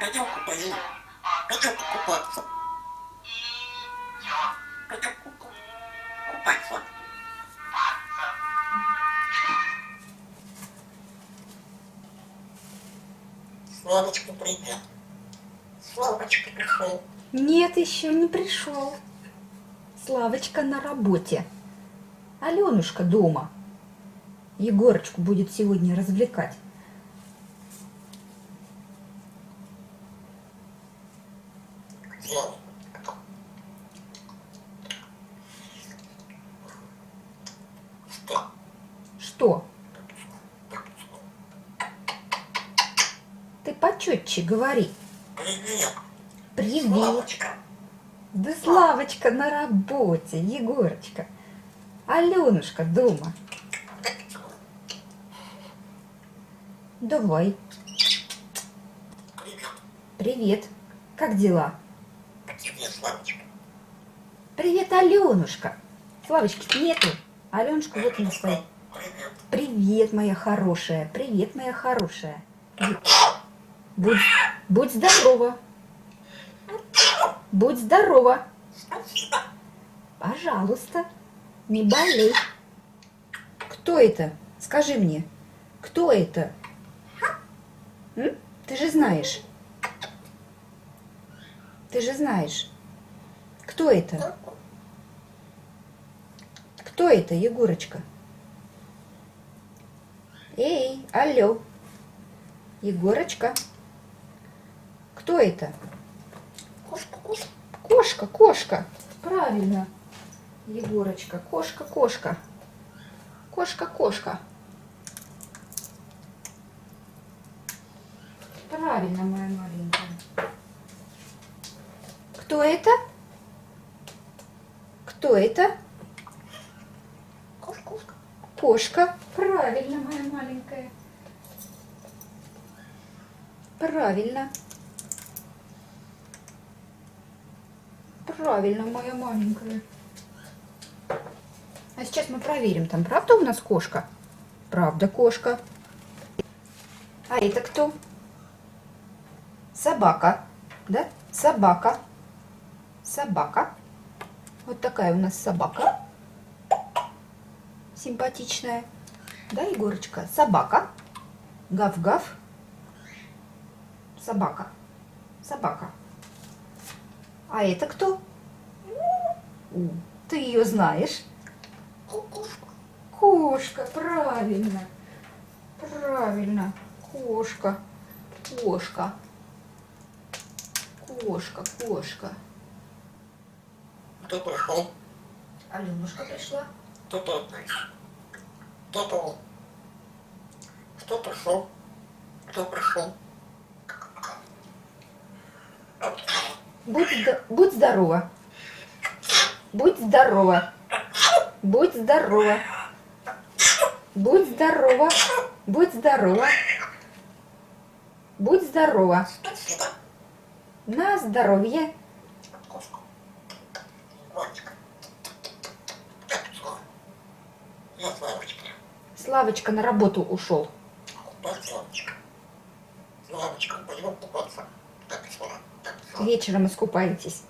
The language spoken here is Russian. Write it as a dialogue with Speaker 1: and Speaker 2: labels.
Speaker 1: Пойдем купаться. Пойдем купаться. Пойдем купаться. Славочка, привет. Славочка пришел.
Speaker 2: Нет, еще не пришел. Славочка на работе. Аленушка дома. Егорочку будет сегодня развлекать.
Speaker 1: Где он? Что?
Speaker 2: Что? Ты почетче говори.
Speaker 1: Привет.
Speaker 2: Привет.
Speaker 1: Славочка.
Speaker 2: Да Славочка на работе, Егорочка. Аленушка дома. Давай.
Speaker 1: Привет.
Speaker 2: Привет. Как дела?
Speaker 1: Привет, Славочка.
Speaker 2: Привет, Аленушка. Славочки нету. Аленушка вот на своей.
Speaker 1: Привет.
Speaker 2: Привет, моя хорошая. Привет, моя хорошая. Будь здорова. Будь здорова.
Speaker 1: Спасибо.
Speaker 2: Пожалуйста. Не болей. Кто это? Скажи мне. Кто это? М? Ты же знаешь. Ты же знаешь. Кто это? Кто это, Егорочка? Эй, алло. Егорочка. Кто это?
Speaker 1: Кошка, кошка.
Speaker 2: Кошка, кошка. Правильно. Егорочка, кошка, кошка. Кошка, кошка. Правильно, моя маленькая. Кто это? Кто это?
Speaker 1: Кошка, кошка.
Speaker 2: Кошка. Правильно, моя маленькая. Правильно. Правильно, моя маленькая. А сейчас мы проверим, там правда у нас кошка? Правда кошка. А это кто? Собака. Да? Собака. Собака. Вот такая у нас собака. Симпатичная. Да, Егорочка? Собака. Гав-гав. Собака. Собака. А это кто? Ты ее знаешь?
Speaker 1: Кошка.
Speaker 2: Кошка, правильно. Правильно. Кошка. Кошка. Кошка, кошка.
Speaker 1: Кто пришел?
Speaker 2: Аленушка пришла.
Speaker 1: Кто тут? Кто был? Кто пришел? Кто пришел?
Speaker 2: Будь здорова. Будь здорова. Будь здорова. Будь здорова. Будь здорова. Будь здорова.
Speaker 1: Спасибо.
Speaker 2: На здоровье.
Speaker 1: Кошка. Славочка. Как что? Я Славочка.
Speaker 2: Славочка на работу ушел.
Speaker 1: Куда Славочка? Славочка, пойдем купаться. Так, Слава. Так, Слава.
Speaker 2: Вечером искупаетесь.